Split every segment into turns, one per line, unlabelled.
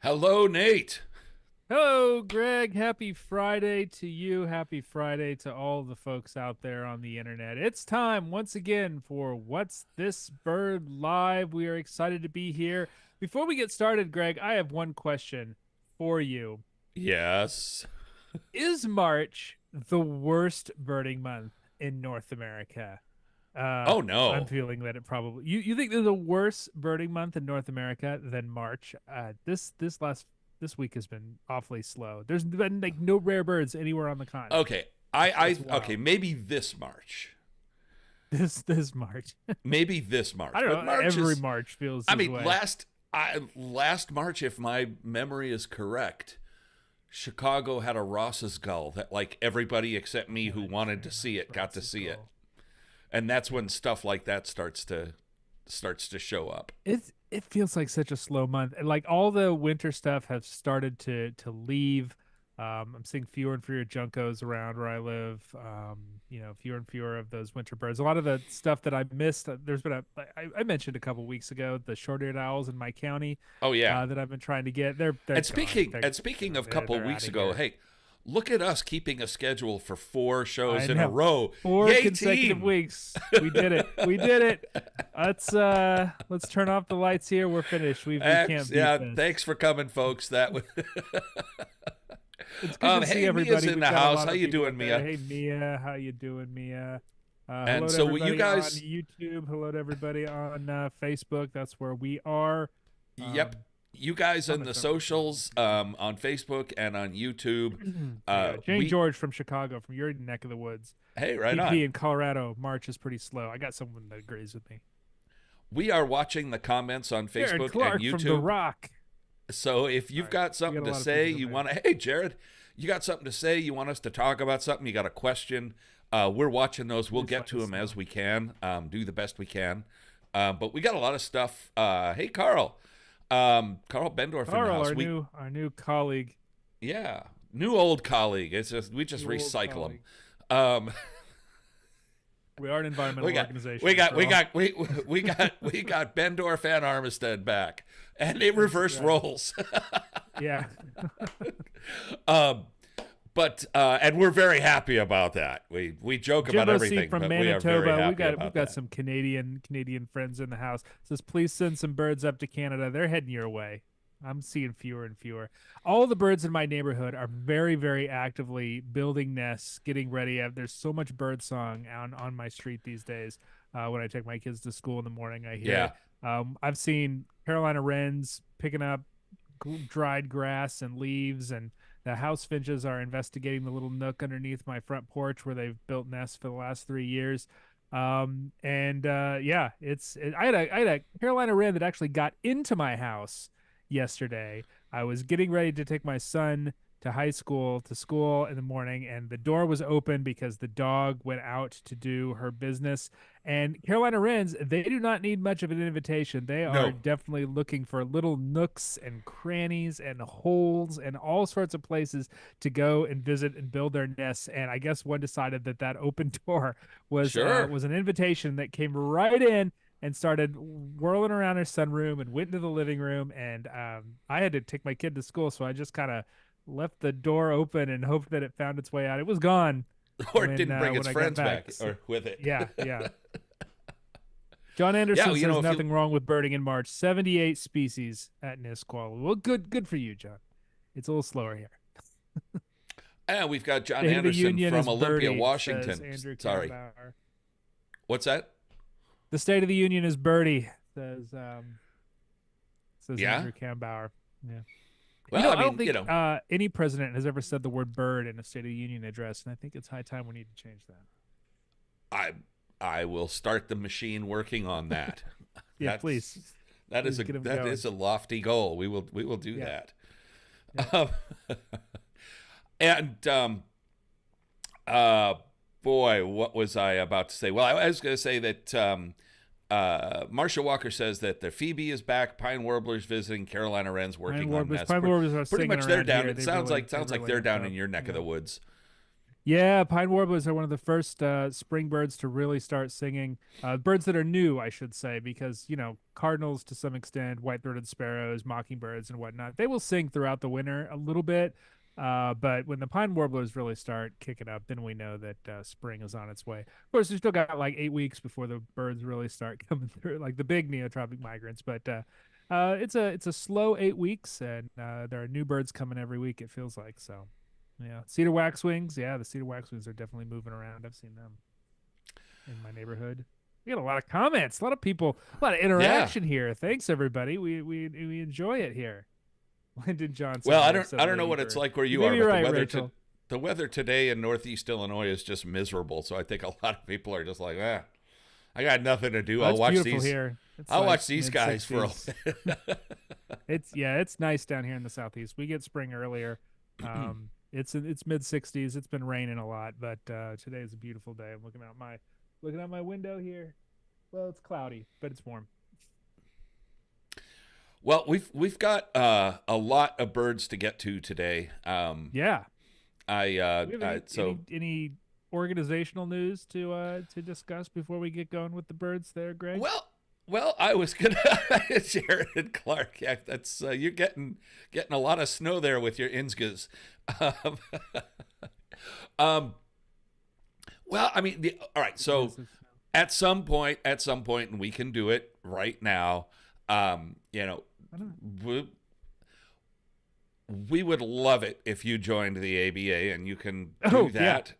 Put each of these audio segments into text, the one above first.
Hello, Nate.
Hello, Greg. Happy Friday to you. Happy Friday to all the folks out there on the internet. It's time once again for What's This Bird Live. We are excited to be here. Before we get started, Greg, I have one question for you.
Yes.
Is March the worst birding month in North America?
Oh,
I'm
no.
feeling that it probably you think there's a worse birding month in North America than March. This week has been awfully slow. There's been like no rare birds anywhere on the continent.
Okay.
That's
Okay,
wild.
maybe this March.
This March.
Maybe this March.
I don't
But
know.
March
Every
is,
March feels
I
this
mean,
way.
last March, if my memory is correct, Chicago had a Ross's gull that like everybody except me who wanted to see it got to see it. And that's when stuff like that starts to show up.
It feels like such a slow month. And like all the winter stuff has started to leave. I'm seeing fewer and fewer juncos around where I live. Fewer and fewer of those winter birds. A lot of the stuff that I missed. There's been I mentioned a couple weeks ago the short-eared owls in my county
Oh yeah.
that I've been trying to get. They're
And
gone.
speaking of a couple
They're
weeks
outta
ago,
here.
hey, look at us keeping a schedule for 4 shows
I
in a
know.
row.
4
Yay,
consecutive
team!
weeks. We did it. We did it. Let's turn off the lights here. We're finished. We can't beat
Yeah,
this.
thanks for coming, folks. That was.
It's good to see
Hey,
everybody.
Mia's in
We've
the
got a
house.
lot
How
of
you
people
doing,
there.
Mia?
Hey Mia, how you doing, Mia? Hello
And
to
so
everybody
you guys,
on YouTube. Hello to everybody on Facebook. That's where we are.
yep,
Um,
you guys on
comment
the
on-
socials, on Facebook and on YouTube.
yeah, Jane
We
George from Chicago, from your neck of the woods.
Hey, right
PP
on.
in Colorado, March is pretty slow. I got someone that agrees with me.
We are watching the comments on
Jared
Facebook
Clark
and
from The
YouTube.
Rock.
So if you've
All right,
got
we
something
got a
to
lot of
say,
people
you
there.
want to, hey, Jared, you got something to say, you want us to talk about something, you got a question, we're watching those. We'll
Please
get
let
to
us
them
know.
as we can, do the best we can. But we got a lot of stuff. Hey, Carl. Carl Bendorf in the
Carl,
house.
our new colleague.
Yeah, new old colleague. It's just we just
New old
recycle
colleague.
them.
We are an environmental organization.
we got Bendorf and Armistead back, and it reverse
right.
roles.
Yeah.
And we're very happy about that. We joke about
Jimbo C
everything,
from
but we are very
Manitoba.
happy
We've
about
got
that.
some Canadian friends in the house. Says please send some birds up to Canada. They're heading your way. I'm seeing fewer and fewer. All the birds in my neighborhood are very, very actively building nests, getting ready. There's so much bird song on my street these days. When I take my kids to school in the morning, I hear
Yeah.
it. I've seen Carolina wrens picking up dried grass and leaves, and the house finches are investigating the little nook underneath my front porch where they've built nests for the last 3 years. I had a Carolina wren that actually got into my house yesterday. I was getting ready to take my son to school in the morning, and the door was open because the dog went out to do her business. And Carolina wrens, they do not need much of an invitation. They are
No.
definitely looking for little nooks and crannies and holes and all sorts of places to go and visit and build their nests. And I guess one decided that open door
Sure.
was an invitation that came right in and started whirling around her sunroom and went into the living room. And I had to take my kid to school, so I just kind of left the door open and hoped that it found its way out. It was gone
Or it didn't bring
when
its
I got
friends back
So,
or with it.
yeah. John Anderson
Yeah,
says
if
nothing wrong with birding in March. 78 species at Nisqually. Well, good for you, John. It's a little slower here.
And we've got John
State of the
Anderson
Union
from
is
Olympia,
birdie,
Washington.
says Andrew
Sorry.
Kambauer.
What's that?
The State of the Union is birdie, says
Yeah?
Andrew Kambauer. Yeah.
Well,
I don't think
you know,
any president has ever said the word bird in a State of the Union address, and I think it's high time we need to change that.
I will start the machine working on that.
Yeah, please.
That
Please get 'em going.
is a lofty goal. We will do
Yeah.
that. And boy, what was I about to say? Well, I was going to say that Marcia Walker says that the Phoebe is back, pine warblers visiting, Carolina wrens working on nests.
Pine warblers are
Pretty
singing
much they're
around
down.
here.
It
They
sounds
really-
like
they really
they're down
up.
in your neck of the woods.
Yeah, pine warblers are one of the first spring birds to really start singing. Birds that are new, I should say, because cardinals to some extent, white-throated sparrows, mockingbirds, and whatnot, they will sing throughout the winter a little bit. But when the pine warblers really start kicking up, then we know that spring is on its way. Of course, we still got like 8 weeks before the birds really start coming through, like the big neotropic migrants. But it's a slow 8 weeks, and there are new birds coming every week. It feels like so. Yeah, cedar waxwings. Yeah, the cedar waxwings are definitely moving around. I've seen them in my neighborhood. We got a lot of comments, a lot of people, a lot of interaction here. Thanks everybody. We enjoy it here. Lyndon Johnson.
Well, I don't know what it's like where you are,
but
but
right,
the weather today in Northeast Illinois is just miserable. So I think a lot of people are just like, I got nothing to do.
Well,
I'll watch these.
Here.
I'll watch these guys for a
it's nice down here in the Southeast. We get spring earlier. It's mid 60s. It's been raining a lot, but today is a beautiful day. I'm looking out my window here. Well, it's cloudy, but it's warm.
Well, we've got a lot of birds to get to today.
Yeah.
So
any organizational news to discuss before we get going with the birds there, Greg?
Well, I was gonna Jared Clark. Yeah, that's you're getting a lot of snow there with your Innsgas. Well, I mean, all right. So at some point, and we can do it right now. We would love it if you joined the ABA, and you can do that. Yeah.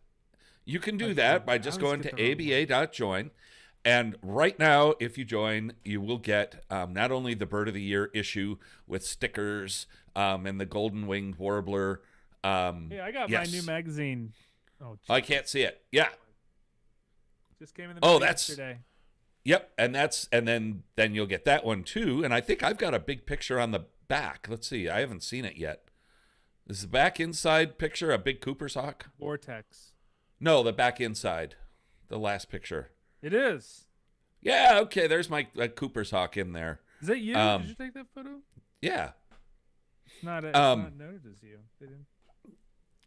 You can do that by just going to aba.join. And right now, if you join, you will get not only the Bird of the Year issue with stickers and the golden winged warbler.
Yeah, I got my new magazine.
Oh, I can't see it. Yeah,
just came in the mail yesterday.
Yep, and then you'll get that one too. And I think I've got a big picture on the back. Let's see, I haven't seen it yet. Is the back inside picture a big Cooper's hawk?
Vortex.
No, the back inside, the last picture.
It is.
Yeah, okay, there's my Cooper's hawk in there.
Is that you? Did you take that photo?
Yeah.
It's not noted as you. They didn't.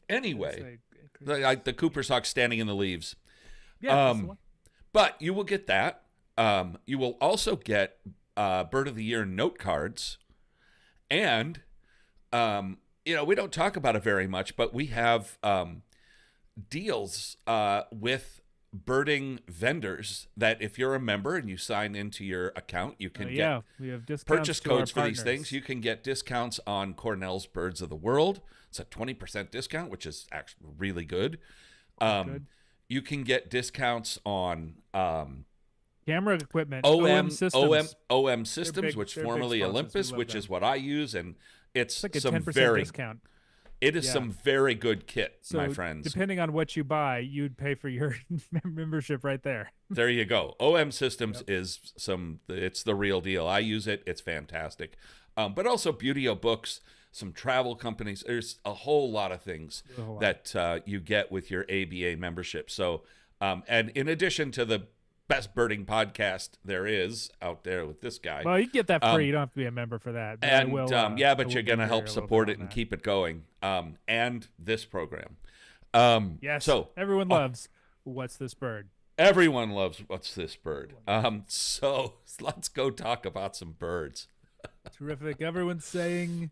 Anyway, the Cooper's hawk standing in the leaves.
Yeah. That's the one.
But you will get that. You will also get Bird of the Year note cards. And, we don't talk about it very much, but we have deals with birding vendors that if you're a member and you sign into your account, you can get
we have discounts
purchase codes for these things. You can get discounts on Cornell's Birds of the World. It's a 20% discount, which is actually really good. You can get discounts on
camera equipment, OM
systems, which formerly Olympus, which is what I use, and it's
like a
some
10% discount.
It is some very good kit, my friends.
Depending on what you buy, you'd pay for your membership right there.
There you go. OM Systems is it's the real deal. I use it. It's fantastic. But also Beautyo Books, some travel companies. There's a whole lot of things that you get with your ABA membership. So, and in addition to the best birding podcast there is out there with this guy.
Well, you can get that free. You don't have to be a member for that. But
and but you're going to help support it and keep it going. And this program.
Yes.
So
everyone loves What's This Bird?
Everyone loves What's This Bird? So let's go talk about some birds.
Terrific. Everyone's saying,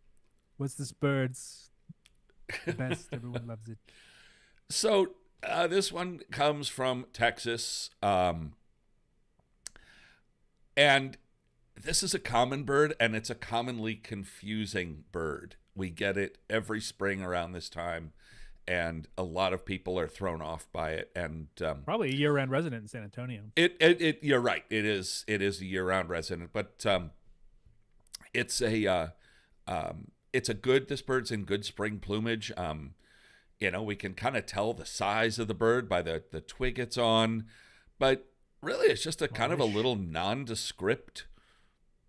What's This Bird's the best. Everyone loves it.
So this one comes from Texas. And this is a common bird, and it's a commonly confusing bird. We get it every spring around this time, and a lot of people are thrown off by it. And
probably a year-round resident in San Antonio.
You're right. It is a year-round resident, but it's a good. This bird's in good spring plumage. We can kind of tell the size of the bird by the twig it's on, but really it's just a kind of a little nondescript.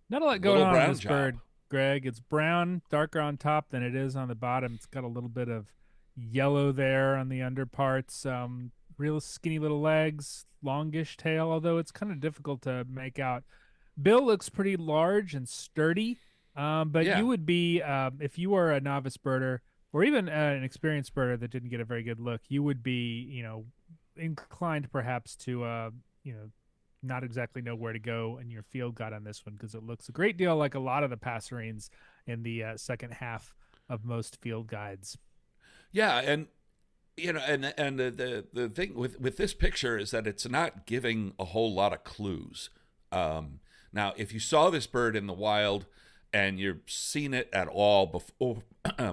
Not a lot going on with this bird, Greg. It's brown, darker on top than it is on the bottom. It's got a little bit of yellow there on the underparts. Real skinny little legs, longish tail, although it's kind of difficult to make out. Bill looks pretty large and sturdy, but you would be, if you are a novice birder, or even an experienced birder that didn't get a very good look, you would be, inclined perhaps to, not exactly know where to go in your field guide on this one because it looks a great deal like a lot of the passerines in the second half of most field guides.
Yeah, and the thing with this picture is that it's not giving a whole lot of clues. Now, if you saw this bird in the wild and you've seen it at all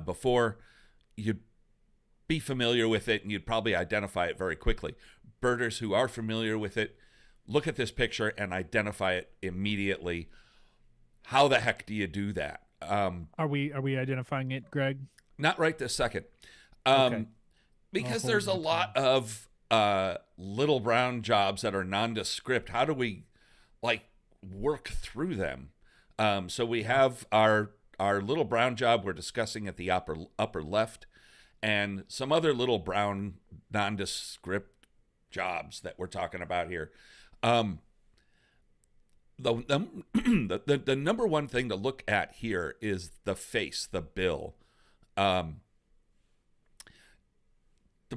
before, you'd be familiar with it and you'd probably identify it very quickly. Birders who are familiar with it look at this picture and identify it immediately. How the heck do you do that?
Are we identifying it, Greg?
Not right this second.
Okay.
Because there's a lot of little brown jobs that are nondescript. How do we work through them? So we have our little brown job we're discussing at the upper left, and some other little brown nondescript jobs that we're talking about here. The number one thing to look at here is the face, the bill. The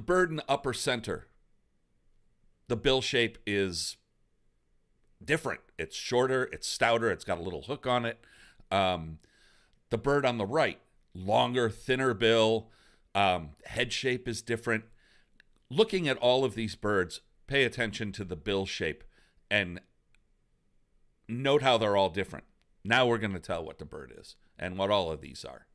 bird in the upper center, the bill shape is different. It's shorter, it's stouter, it's got a little hook on it. The bird on the right, longer, thinner bill, head shape is different. Looking at all of these birds, pay attention to the bill shape and note how they're all different. Now we're going to tell what the bird is and what all of these are.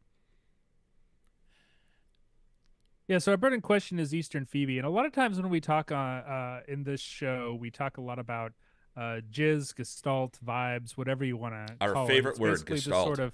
Yeah, so our bird in question is Eastern Phoebe, and a lot of times when we talk in this show, we talk a lot about jizz, gestalt, vibes, whatever you want to call it.
Our favorite word, gestalt.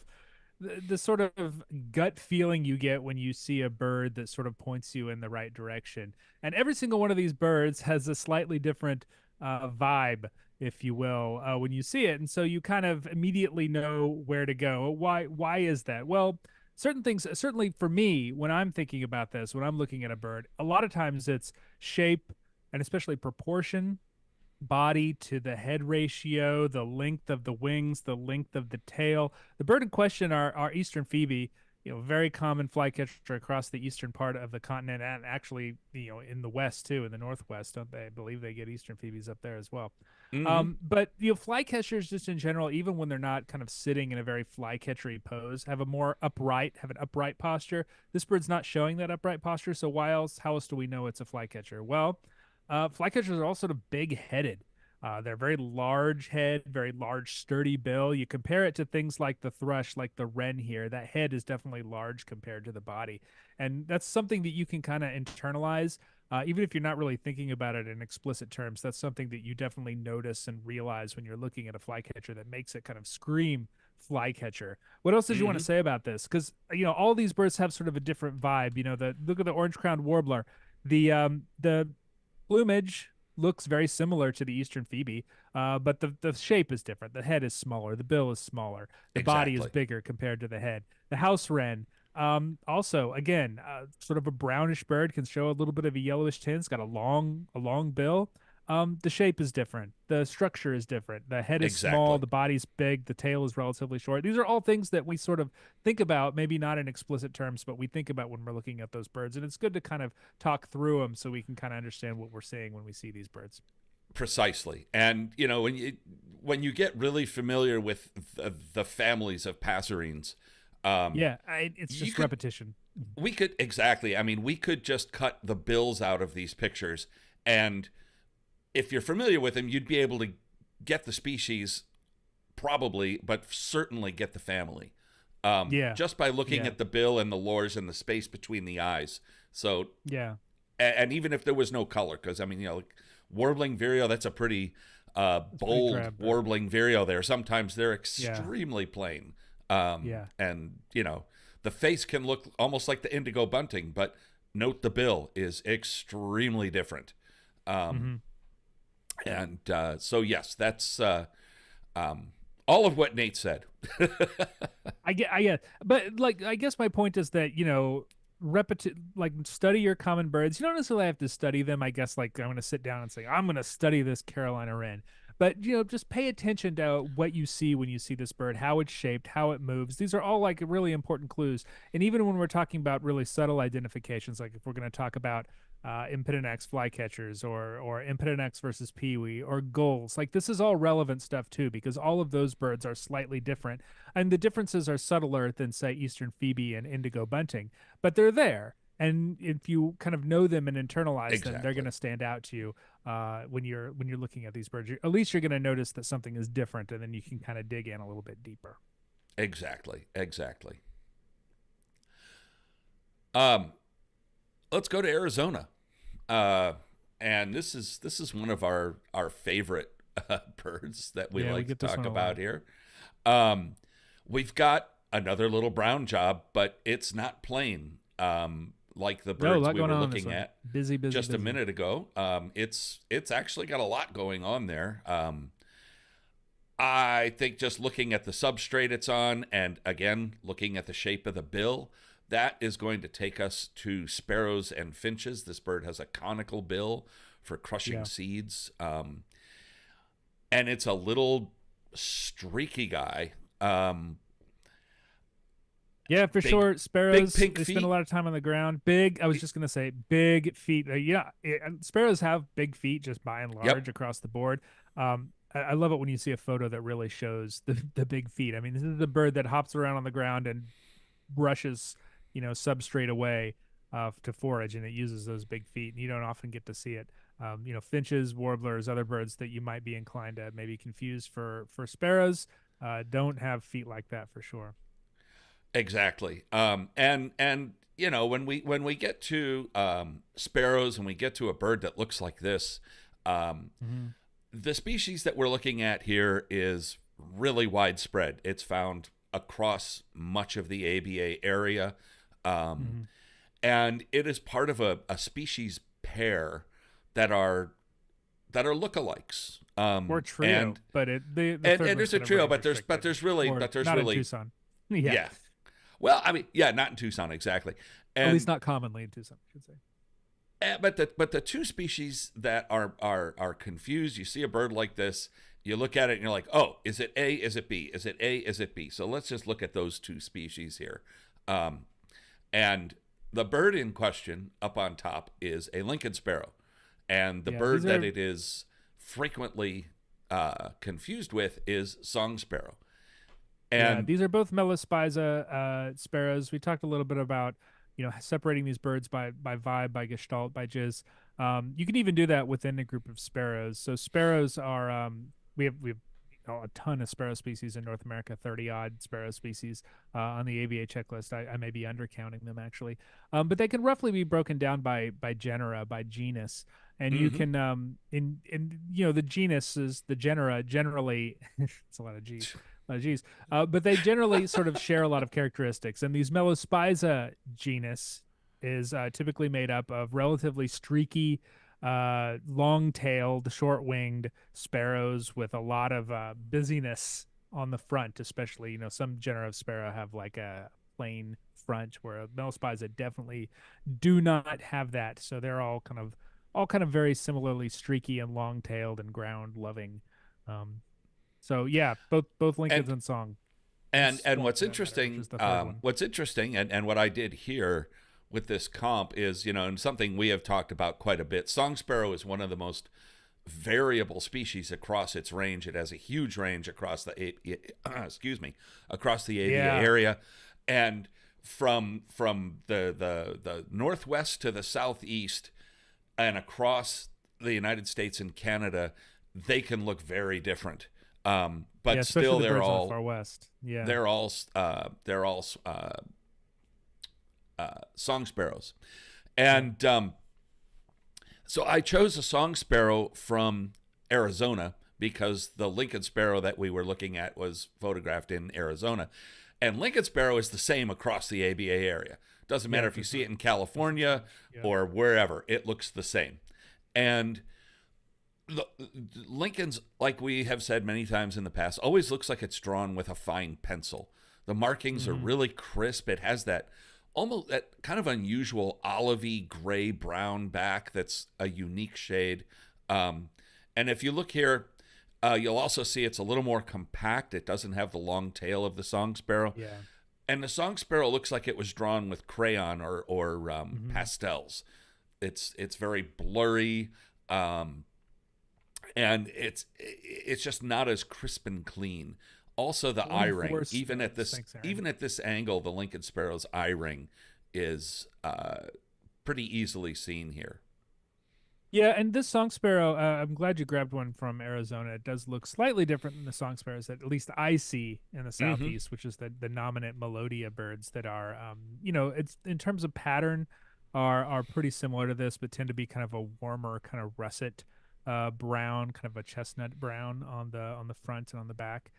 The sort of gut feeling you get when you see a bird that sort of points you in the right direction. And every single one of these birds has a slightly different vibe, if you will, when you see it, and so you kind of immediately know where to go. Why is that? Well, certain things, certainly for me, when I'm thinking about this, when I'm looking at a bird, a lot of times it's shape and especially proportion, body to the head ratio, the length of the wings, the length of the tail. The bird in question are Eastern Phoebe, very common flycatcher across the eastern part of the continent, and actually, in the west too, in the northwest, don't they? I believe they get Eastern Phoebes up there as well.
Mm-hmm.
But flycatchers just in general, even when they're not kind of sitting in a very flycatchery pose, have an upright posture. This bird's not showing that upright posture, so how else do we know it's a flycatcher? Well, flycatchers are all sort of big-headed. They're very large head, very large, sturdy bill. You compare it to things like the thrush, like the wren here. That head is definitely large compared to the body. And that's something that you can kind of internalize, even if you're not really thinking about it in explicit terms. That's something that you definitely notice and realize when you're looking at a flycatcher that makes it kind of scream flycatcher. What else did you want to say about this? Because, all these birds have sort of a different vibe. Look at the orange-crowned warbler. The plumage looks very similar to the Eastern Phoebe, but the shape is different. The head is smaller, the bill is smaller, the body is bigger compared to the head. The house wren, also again, sort of a brownish bird, can show a little bit of a yellowish tint. It's got a long bill. The shape is different. The structure is different. The head is small. The body's big. The tail is relatively short. These are all things that we sort of think about, maybe not in explicit terms, but we think about when we're looking at those birds. And it's good to kind of talk through them so we can kind of understand what we're seeing when we see these birds.
Precisely. And, when you get really familiar with the families of passerines,
it's just repetition.
We could, exactly. I mean, we could just cut the bills out of these pictures, and if you're familiar with them, you'd be able to get the species, probably, but certainly get the family. Just by looking at the bill and the lores and the space between the eyes. So and even if there was no color, because warbling vireo, that's a pretty bold warbling vireo there. Sometimes they're extremely plain. And the face can look almost like the indigo bunting, but note the bill is extremely different. And so yes, that's all of what Nate said.
I get, but I guess my point is that study your common birds. You don't necessarily have to study them. I guess I'm going to sit down and say I'm going to study this Carolina wren, But just pay attention to what you see when you see this bird, how it's shaped, how it moves. These are all like really important clues. And even when we're talking about really subtle identifications, like if we're going to talk about Impidinax flycatchers or Impidinax versus peewee or gulls, like this is all relevant stuff too, because all of those birds are slightly different, and the differences are subtler than say Eastern Phoebe and indigo bunting, but they're there. And if you kind of know them and internalize them, they're going
Exactly.
to stand out to you when you're looking at these birds. At least you're going to notice that something is different, and then you can kind of dig in a little bit deeper.
Exactly. Exactly. Um, let's go to Arizona. Uh, and this is one of our favorite birds that we
Yeah, we
like
get
to
this
talk
one a
about
lot.
here. Um, we've got another little brown job, but it's not plain. Like the
No, a
birds
lot
we
going
were
on in this
looking
one.
at
Busy, busy,
just a
busy.
minute ago. It's actually got a lot going on there. I think just looking at the substrate it's on, and again looking at the shape of the bill, that is going to take us to sparrows and finches. This bird has a conical bill for crushing
Yeah.
seeds, and it's a little streaky guy.
Yeah, for
Big,
sure.
big
Sparrows,
pink
they spend a
feet.
lot of time on the ground. Big, I was just going to say, big feet. Sparrows have big feet just by and
Yep,
large across the board. I love it when you see a photo that really shows the big feet. I mean, this is the bird that hops around on the ground and brushes, substrate away to forage, and it uses those big feet. And you don't often get to see it. Finches, warblers, other birds that you might be inclined to maybe confuse for sparrows, don't have feet like that for sure.
exactly. And when we get to sparrows and we get to a bird that looks like this, um,
Hmm.
the species that we're looking at here is really widespread. It's found across much of the ABA area, um,
Hmm.
and it is part of a species pair that are lookalikes.
Or trio,
And
but the
and
third
and
one's
there's a
kind of
trio,
range
but there's but
restricted,
there's really
or
but there's
not in
really
Tucson. Yeah,
yeah. Well, I mean, yeah, not in Tucson exactly.
at least
And
not commonly in Tucson, I should say.
but the two species that are confused, you see a bird like this, you look at it and you're like, oh, is it A? Is it B? Is it A? Is it B? So let's just look at those two species here. Um, and the bird in question up on top is a Lincoln sparrow, and the
Yeah,
bird that it is frequently confused with is song sparrow. And
these are both Melospiza sparrows. We talked a little bit about separating these birds by vibe, by gestalt, by jizz. You can even do that within a group of sparrows. So sparrows are we have a ton of sparrow species in North America, 30 odd sparrow species on the ABA checklist. I may be undercounting them actually, but they can roughly be broken down by genera, by genus, and you
mm-hmm.
can in the genus is the genera generally. It's a lot of G's. Geez. But they generally sort of share a lot of characteristics. And these Melospiza genus is typically made up of relatively streaky, long-tailed, short-winged sparrows with a lot of busyness on the front, especially. Some genera of sparrow have like a plain front, where Melospiza definitely do not have that. So they're all kind of very similarly streaky and long-tailed and ground-loving. So yeah, both Lincolns
and
and Song,
and
Swan
what's
for that matter, which
interesting,
is the third one.
and what I did here with this comp is, and something we have talked about quite a bit. Song sparrow is one of the most variable species across its range. It has a huge range across the excuse me, across the ABA
Yeah.
area, and from the northwest to the southeast and across the United States and Canada, they can look very different.
Yeah,
But
especially
still,
the
they're
birds in the
all
far west. Yeah.
they're all they're all song sparrows,
Yeah.
and so I chose a song sparrow from Arizona because the Lincoln sparrow that we were looking at was photographed in Arizona, and Lincoln sparrow is the same across the ABA area. Doesn't
Yeah,
matter
it
if you
does
see
not.
it in California
Yeah.
or wherever; it looks the same, and the, Lincoln's, like we have said many times in the past, always looks like it's drawn with a fine pencil. The markings are
Hmm.
really crisp. It has that almost that kind of unusual olivey gray brown back that's a unique shade. And if you look here, You'll also see it's a little more compact. It doesn't have the long tail of the song sparrow.
Yeah.
And the song sparrow looks like it was drawn with crayon or
Hmm.
pastels. It's very blurry, um, and it's just not as crisp and clean. Also, the eye ring,
24 stripes. Thanks, Aaron.
even at this angle, the Lincoln Sparrow's eye ring is pretty easily seen here.
Yeah, and this song sparrow, I'm glad you grabbed one from Arizona. It does look slightly different than the song sparrows that at least I see in the
Mm-hmm.
southeast, which is the nominate melodia birds that are, it's in terms of pattern are pretty similar to this, but tend to be kind of a warmer, kind of russet brown, kind of a chestnut brown on the front and on the back.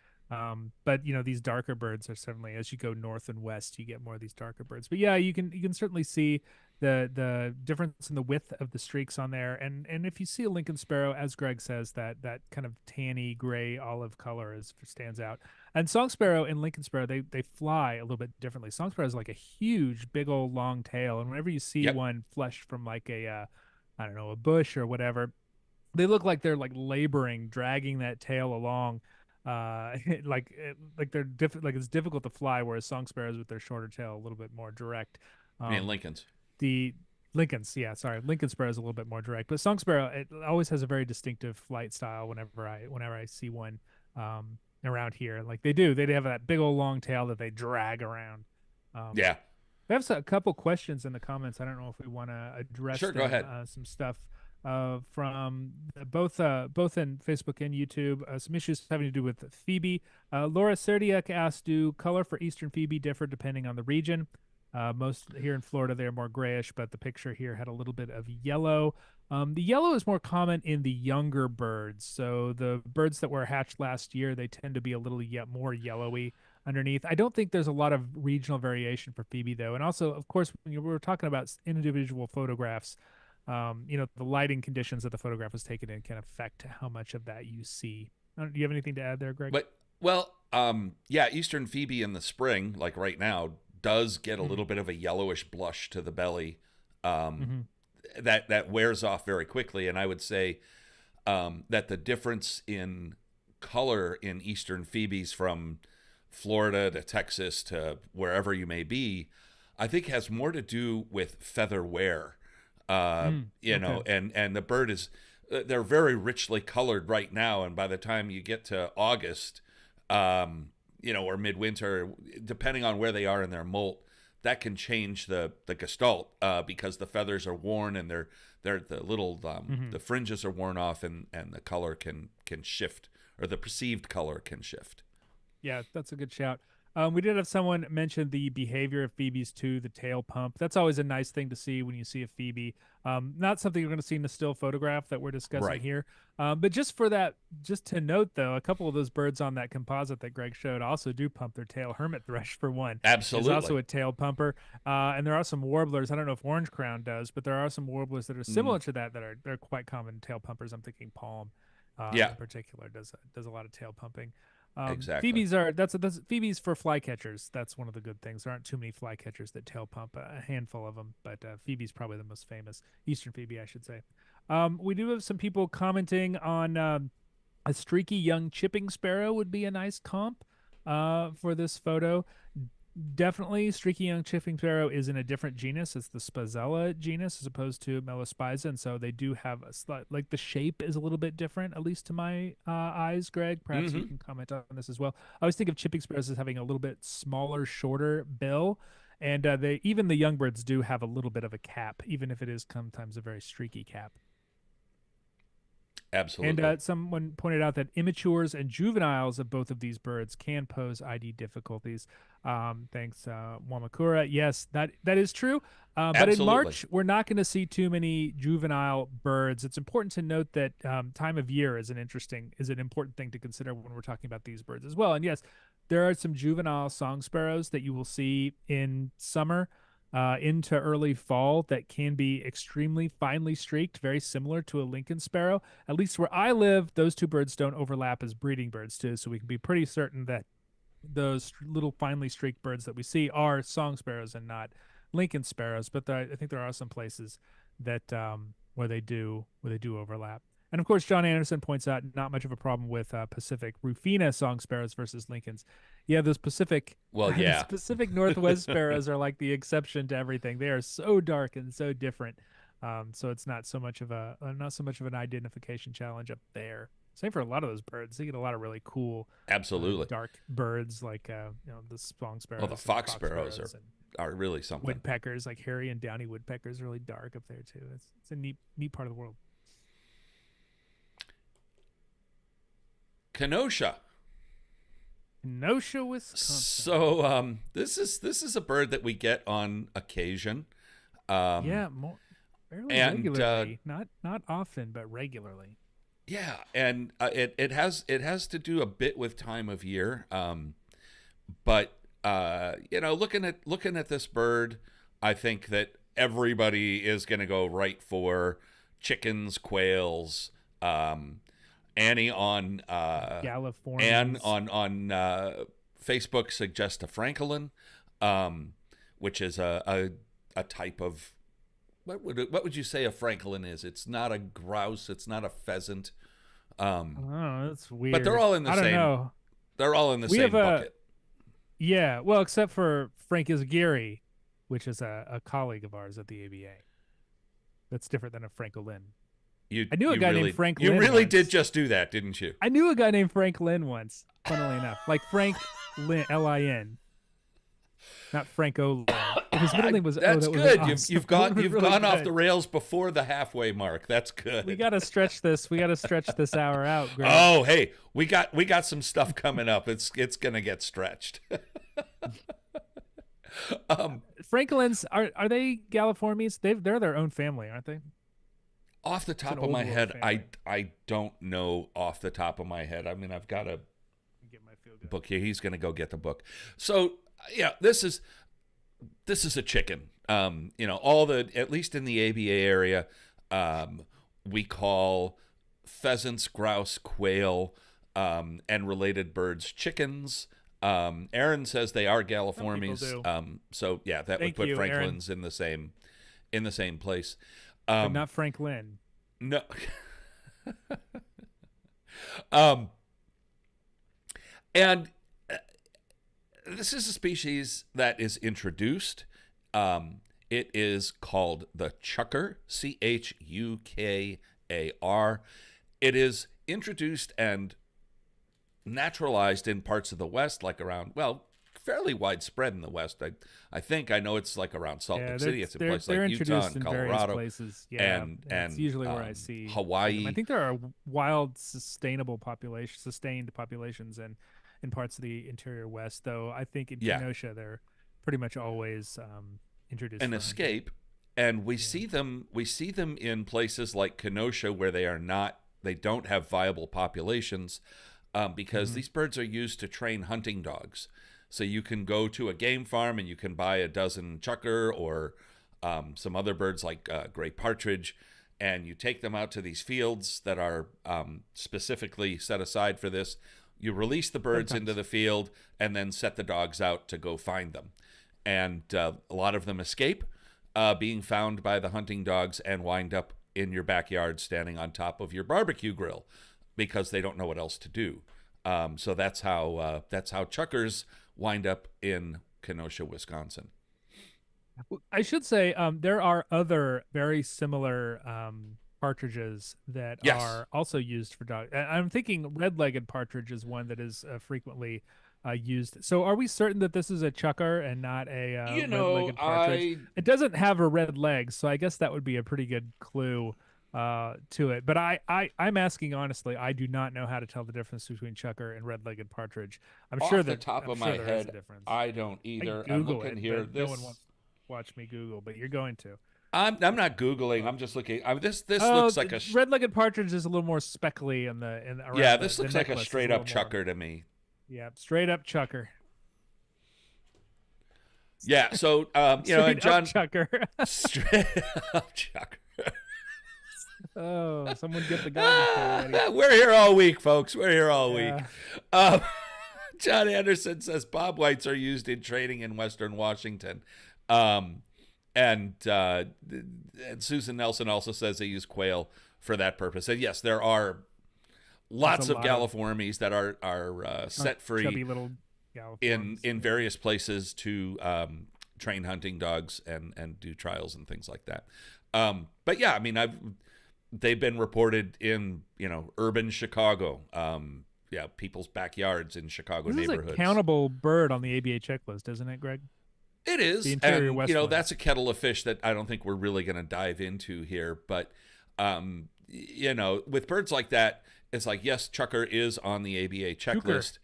But these darker birds are certainly, as you go north and west, you get more of these darker birds. But yeah, you can certainly see the difference in the width of the streaks on there, and if you see a Lincoln Sparrow, as Greg says, that kind of tanny gray olive color stands out. And Song Sparrow and Lincoln Sparrow, they fly a little bit differently. Song Sparrow is like a huge, big old long tail, and whenever you see
Yep.
one flushed from like I don't know, a bush or whatever, they look like they're like laboring, dragging that tail along. Like they're like it's difficult to fly, whereas song sparrows with their shorter tail a little bit more direct.
I mean,
um
Lincoln's.
the Lincoln's, yeah, sorry, Lincoln Sparrow is a little bit more direct, but song sparrow, it always has a very distinctive flight style whenever I see one around here. Like they have that big old long tail that they drag around. um
Yeah.
we have a couple questions in the comments. I don't know if we want to address
Sure. Go
them.
ahead.
Some stuff from both in Facebook and YouTube. Some issues having to do with Phoebe. Laura Serdiak asked, "Do color for Eastern Phoebe differ depending on the region? Most here in Florida, they're more grayish, but the picture here had a little bit of yellow. The yellow is more common in the younger birds. So the birds that were hatched last year, they tend to be a little yet more yellowy underneath. I don't think there's a lot of regional variation for Phoebe though. And also, of course, when we were talking about individual photographs, the lighting conditions that the photograph was taken in can affect how much of that you see. Do you have anything to add there, Greg?
But well, yeah, Eastern Phoebe in the spring, like right now, does get a little bit of a yellowish blush to the belly. Um,
Mm-hmm.
that wears off very quickly, and I would say that the difference in color in Eastern Phoebes from Florida to Texas to wherever you may be, I think has more to do with feather wear.
Okay.
And the bird is they're very richly colored right now, and by the time you get to August, or midwinter, depending on where they are in their molt, that can change the gestalt because the feathers are worn and they're the little
Mm-hmm.
the fringes are worn off, and the color can shift, or the perceived color can shift.
Yeah, that's a good shout. We did have someone mention the behavior of Phoebes too, the tail pump. That's always a nice thing to see when you see a Phoebe. Not something you're going to see in the still photograph that we're discussing
Right.
here. But just to note though, a couple of those birds on that composite that Greg showed also do pump their tail. Hermit thrush, for one, is also
Absolutely.
a tail pumper. And there are some warblers. I don't know if orange crown does, but there are some warblers that are
Mm,
similar to that they're quite common tail pumpers. I'm thinking palm,
yeah,
in particular, does a lot of tail pumping.
exactly.
Phoebes are that's Phoebes for flycatchers. That's one of the good things. There aren't too many flycatchers that tail pump. A handful of them, but Phoebe's probably the most famous. Eastern Phoebe, I should say. We do have some people commenting on a streaky young chipping sparrow would be a nice comp for this photo. Definitely, streaky young chipping sparrow is in a different genus. It's the Spazella genus as opposed to Melospiza, and so they do have a slight, like the shape is a little bit different, at least to my eyes. Greg, perhaps you
Hmm.
can comment on this as well. I always think of chipping sparrows as having a little bit smaller, shorter bill, and they even the young birds do have a little bit of a cap, even if it is sometimes a very streaky cap. And
Absolutely.
someone pointed out that immatures and juveniles of both of these birds can pose ID difficulties. Thanks, Wamakura. Yes, that is true. But in
Absolutely.
March, we're not going to see too many juvenile birds. It's important to note that time of year is an important thing to consider when we're talking about these birds as well. And yes, there are some juvenile song sparrows that you will see in summer into early fall that can be extremely finely streaked, very similar to a Lincoln sparrow. At least where I live, those two birds don't overlap as breeding birds too, so we can be pretty certain that those little finely streaked birds that we see are song sparrows and not Lincoln sparrows. But I think there are some places that where they do overlap. And of course, John Anderson points out not much of a problem with Pacific Rufina song sparrows versus Lincolns. Yeah, those Pacific,
Well,
the
yeah.
Pacific Northwest sparrows are like the exception to everything. They are so dark and so different. So it's not so much of an identification challenge up there. Same for a lot of those birds. They get a lot of really cool,
Absolutely.
dark birds like the song sparrows.
Oh, the fox sparrows
and
are really something.
woodpeckers, like hairy and downy woodpeckers, are really dark up there too. It's a neat part of the world.
Kenosha.
Kenosha, Wisconsin.
So this is a bird that we get on occasion.
Fairly regularly. Not often, but regularly.
Yeah, and it has to do a bit with time of year. But looking at this bird, I think that everybody is going to go right for chickens, quails. Annie on
California
on Facebook suggests a francolin, which is a type of what would you say a francolin is? It's not a grouse, it's not a pheasant.
Oh, that's weird.
But they're all in the same. I don't know. They're all in the same bucket.
Yeah, well, except for Frank Isgiri, which is a colleague of ours at the ABA. That's different than a francolin. I knew a guy named Frank Lynn.
You really
once.
did just do that, didn't you?
I knew a guy named Frank Lynn once, funnily enough. Like Frank Lynn, L-I-N. Not Franco Lynn. His middle name was
That's
that
good.
Was awesome.
You've gone off the rails before the halfway mark. That's good.
We got to stretch this. We got to stretch this hour out, Greg.
Oh, hey, we got some stuff coming up. It's going to get stretched.
Francolins, are they Galliformes? They're their own family, aren't they?
Off the top of my head, I don't know off the top of my head. I mean, I've got a book here. He's going to go get the book. So, yeah, this is a chicken. At least in the ABA area, we call pheasants, grouse, quail, and related birds chickens. Aaron says they are Galliformes. So yeah, that would put Franklin's Aaron. in the same place.
But not Frank Lynn.
No. And this is a species that is introduced. It is called the Chukar, Chukar. It is introduced and naturalized in parts of the West, like around, fairly widespread in the West. I know it's like around Salt Lake City. It's in places like Utah and Colorado.
Places. Yeah,
and
that's usually where I see
Hawaii.
I think there are wild, sustained populations in parts of the interior West, though I think in Kenosha they're pretty much always introduced.
An escape, and we see them in places like Kenosha where they don't have viable populations, because these birds are used to train hunting dogs. So you can go to a game farm and you can buy a dozen chukar or some other birds like gray partridge, and you take them out to these fields that are specifically set aside for this. You release the birds into the field and then set the dogs out to go find them. And a lot of them escape being found by the hunting dogs and wind up in your backyard standing on top of your barbecue grill because they don't know what else to do. So that's how chukars wind up in Kenosha, Wisconsin.
I should say there are other very similar partridges that are also used for dogs. I'm thinking red-legged partridge is one that is frequently used. So are we certain that this is a chukar and not a red-legged partridge? It doesn't have a red leg, so I guess that would be a pretty good clue to it. But I'm asking honestly, I do not know how to tell the difference between chukar and red-legged partridge. I'm sure that
top of my head, I don't either. I'm looking here.
No one wants to watch me Google, but you're going to.
I'm not Googling. I'm just looking. This looks like a
red-legged partridge is a little more speckly in the
yeah. This looks like a straight up chukar to me.
Yeah, straight up chukar.
Yeah. So and John
chukar.
Straight up chukar.
Oh, someone get the garbage ready.
We're here all week, folks. We're here all week. John Anderson says bob whites are used in training in Western Washington. And Susan Nelson also says they use quail for that purpose. And yes, there are lots of galliformes that are set free
chubby little
in various places to train hunting dogs and do trials and things like that. But yeah, I mean, they've been reported in, urban Chicago, people's backyards in Chicago neighborhoods.
This is a countable bird on the ABA checklist, isn't it, Greg?
It is,
the interior
and that's a kettle of fish that I don't think we're really going to dive into here. But with birds like that, it's like, yes, Chukar is on the ABA checklist.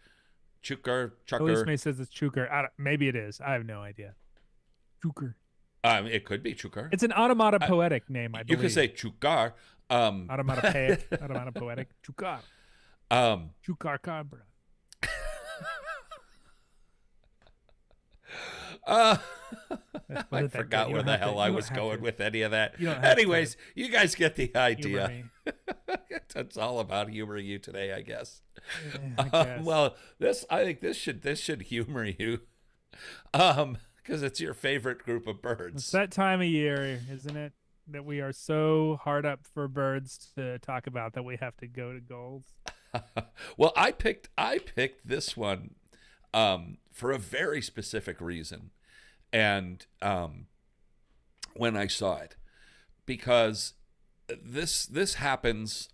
Chukar.
Elise May says it's Chukar. Maybe it is. I have no idea. Chukar.
It could be Chukar.
It's an automatopoetic name, I believe.
You could say Chukar.
Automatopoetic. Chukar. Chukar cabra.
I forgot where the hell I was going with any of that. Anyways, you guys get the idea. It's all about humoring you today, I guess. Well, I think this should humor you, because it's your favorite group of birds.
It's that time of year, isn't it, that we are so hard up for birds to talk about that we have to go to gulls.
Well, I picked this one for a very specific reason, and when I saw it, because this happens.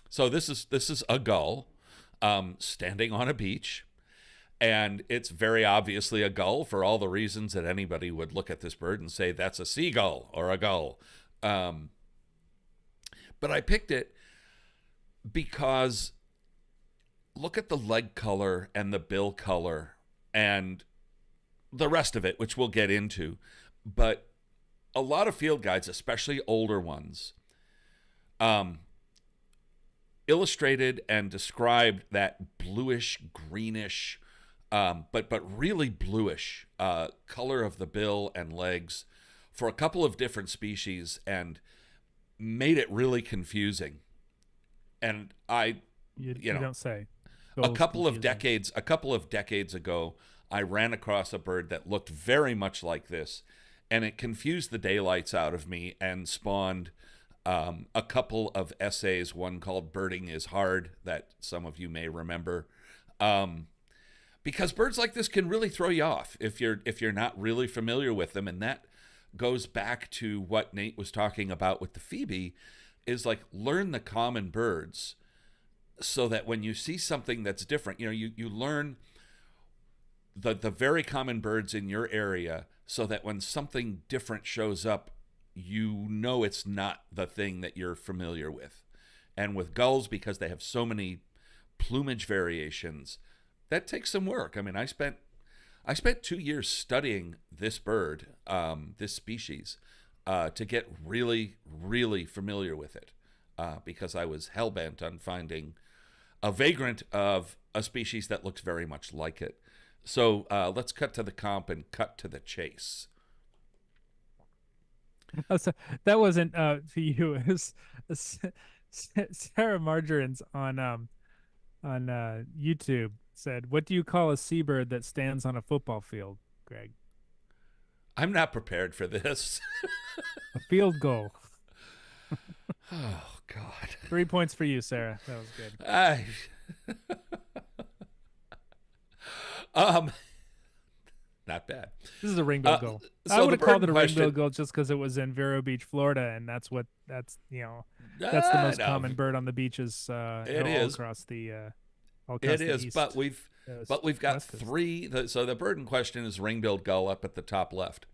So this is a gull standing on a beach, and it's very obviously a gull for all the reasons that anybody would look at this bird and say that's a seagull or a gull. But I picked it because look at the leg color and the bill color and the rest of it, which we'll get into. But a lot of field guides, especially older ones, illustrated and described that bluish, greenish, but really bluish color of the bill and legs for a couple of different species, and made it really confusing. And you
don't say.
A couple of decades ago, I ran across a bird that looked very much like this, and it confused the daylights out of me and spawned a couple of essays, one called Birding is Hard, that some of you may remember. Because birds like this can really throw you off if you're not really familiar with them. And that goes back to what Nate was talking about with the Phoebe, is like, learn the common birds so that when you see something that's different, you learn the very common birds in your area, so that when something different shows up, it's not the thing that you're familiar with. And with gulls, because they have so many plumage variations, that takes some work. I mean, I spent 2 years studying this bird, this species, to get really, really familiar with it, because I was hell-bent on finding a vagrant of a species that looked very much like it. So let's cut to the comp and cut to the chase.
Oh, so that wasn't for you. It was Sarah Margarines on YouTube said, "What do you call a seabird that stands on a football field, Greg?"
I'm not prepared for this.
A field goal.
Oh God!
3 points for you, Sarah. That was good.
Not bad.
This is a ring-billed gull.
So
I would have called it a ring-billed gull just because it was in Vero Beach, Florida, and that's the most common bird on the beaches. Across the.
It is,
east,
but we've got three. So the bird in question is ring-billed gull up at the top left.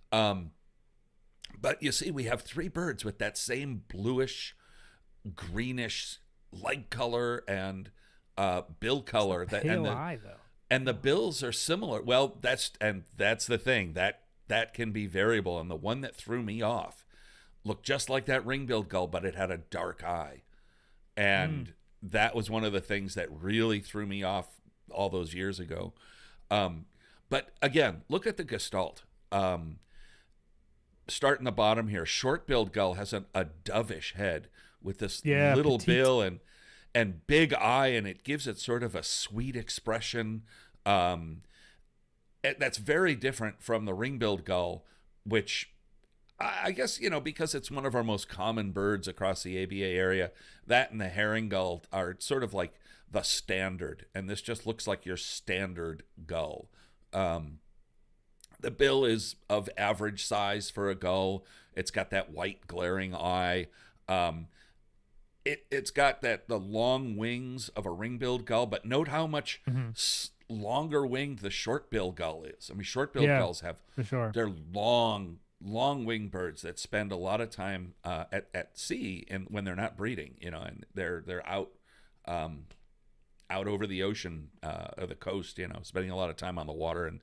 But you see, we have three birds with that same bluish, greenish leg color and bill color.
Eye, though.
And the bills are similar. Well, that's the thing. That can be variable. And the one that threw me off looked just like that ring-billed gull, but it had a dark eye. And that was one of the things that really threw me off all those years ago. But again, look at the gestalt. Starting the bottom here, short-billed gull has a dovish head with this little petite bill and big eye, and it gives it sort of a sweet expression. That's very different from the ring-billed gull, which I guess, because it's one of our most common birds across the ABA area, that and the herring gull are sort of like the standard. And this just looks like your standard gull. The bill is of average size for a gull. It's got that white glaring eye. It's got the long wings of a ring-billed gull, but note how much longer winged the short-billed gull is. I mean, short-billed gulls have
for sure.
They're long winged birds that spend a lot of time at sea and when they're not breeding, and they're out over the ocean or the coast, spending a lot of time on the water. And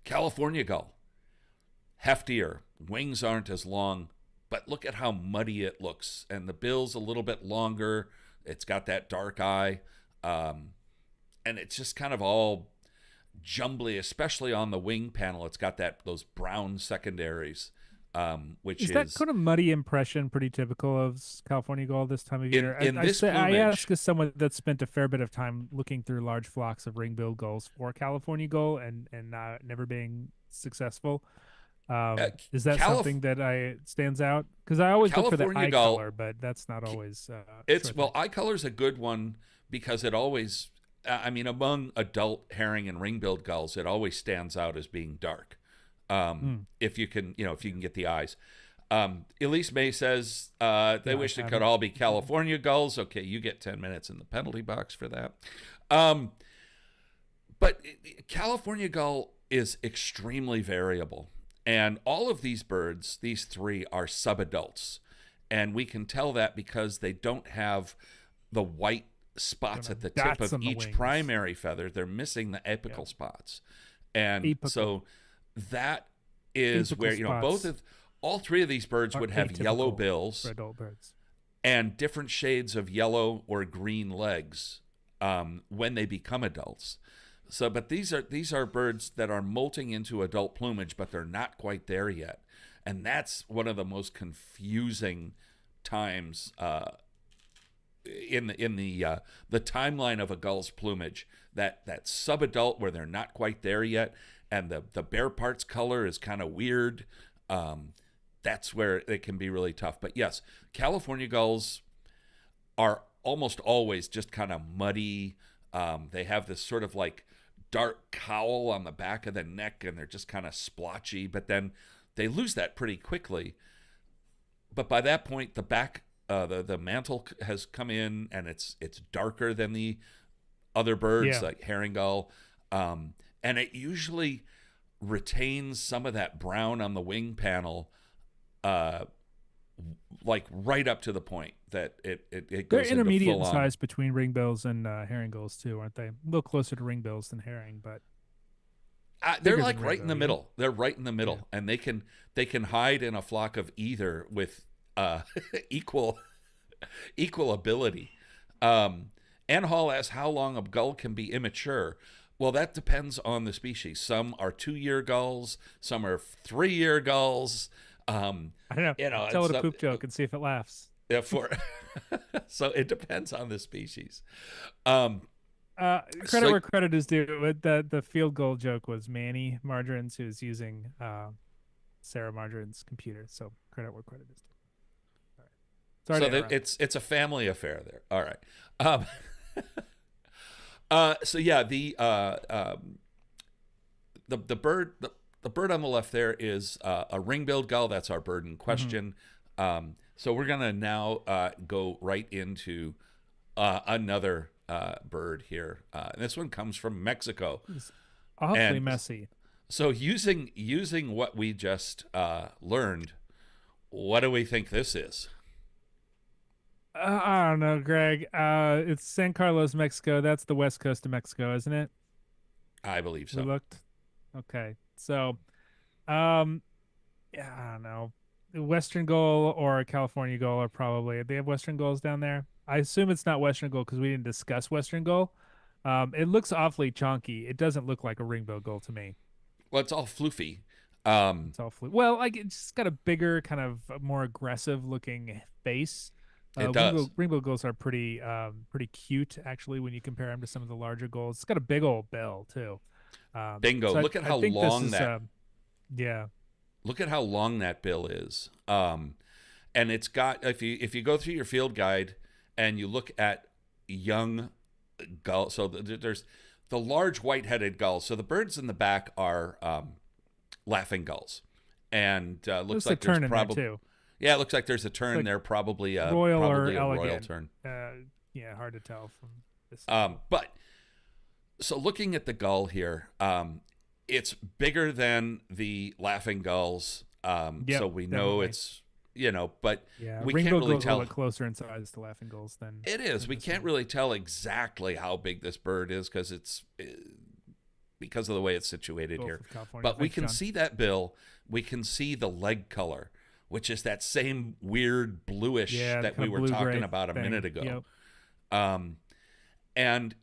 California gull, heftier, wings aren't as long, but look at how muddy it looks, and the bill's a little bit longer. It's got that dark eye, and it's just kind of all jumbly, especially on the wing panel. It's got those brown secondaries, which
is that kind of muddy impression pretty typical of California gull this time of year? I ask as someone that spent a fair bit of time looking through large flocks of ring-billed gulls for California gull and never being successful. Is that something that stands out? Because I always look for the eye color, but that's not always.
Eye color is a good one because it always. Among adult herring and ring-billed gulls, it always stands out as being dark. If you can get the eyes. Elise May says they wish it could all be California gulls. Okay, you get 10 minutes in the penalty box for that. But California gull is extremely variable. And all of these birds, these three, are subadults. And we can tell that because they don't have the white spots at the tip of each primary feather. They're missing the apical spots. And so that is where, all three of these birds would have yellow bills
for adult birds
and different shades of yellow or green legs when they become adults. So, but these are birds that are molting into adult plumage, but they're not quite there yet. And that's one of the most confusing times in the timeline of a gull's plumage. That subadult where they're not quite there yet, and the bare parts color is kind of weird. That's where it can be really tough. But yes, California gulls are almost always just kind of muddy. They have this sort of like dark cowl on the back of the neck, and they're just kind of splotchy, but then they lose that pretty quickly. But by that point, the back, the mantle has come in, and it's darker than the other birds, like herring gull, and it usually retains some of that brown on the wing panel, like right up to the point that it goes.
They're intermediate in size between ringbills and herring gulls too, aren't they? A little closer to ringbills than herring, but
they're like right in the middle. They're right in the middle, and they can hide in a flock of either with equal ability. Ann Hall asks how long a gull can be immature. Well, that depends on the species. Some are 2-year gulls, some are 3-year gulls.
I don't know. Tell it a poop joke and see if it laughs.
So it depends on the species.
Credit where credit is due. The field goal joke was Manny Margarines, who's using Sarah Margarine's computer. So credit where credit is due. All right. Sorry.
So it's a family affair there. All right. So yeah, the bird. The bird on the left there is a ring-billed gull. That's our bird in question. So we're going to now go right into another bird here. And this one comes from Mexico.
It's awfully messy.
So using what we just learned, what do we think this is?
I don't know, Greg. It's San Carlos, Mexico. That's the west coast of Mexico, isn't it?
I believe so.
We looked. Okay. So, I don't know. The Western gull or a California gull are probably. They have Western gulls down there. I assume it's not Western gull because we didn't discuss Western gull. It looks awfully chunky. It doesn't look like a ring-billed gull to me.
Well, it's all floofy.
It's all floofy. Well, like it's just got a bigger, kind of more aggressive-looking face.
It does.
Ring-billed gulls are pretty cute actually when you compare them to some of the larger gulls. It's got a big old bill too.
Bingo!
So
Look at how long that.
Yeah.
Look at how long that bill is. And it's got, if you go through your field guide and you look at young gull, so there's the large white-headed gulls. So the birds in the back are laughing gulls, and looks like there's probably it looks like there's a tern
like
there, probably
royal
probably
or
a royal
elegant.
tern.
Yeah, hard to tell from this.
But so looking at the gull here, it's bigger than the laughing gulls. So we know
definitely.
it's, but
Yeah,
we
Ringo
can't really
goes
tell.
a little bit closer in size to laughing gulls than
It is. We can't really tell exactly how big this bird is because of the way it's situated
Gulf
here.
of California.
But we
Thanks,
can
John.
see that bill. We can see the leg color, which is that same weird bluish that we were talking about a minute ago.
Yep.
And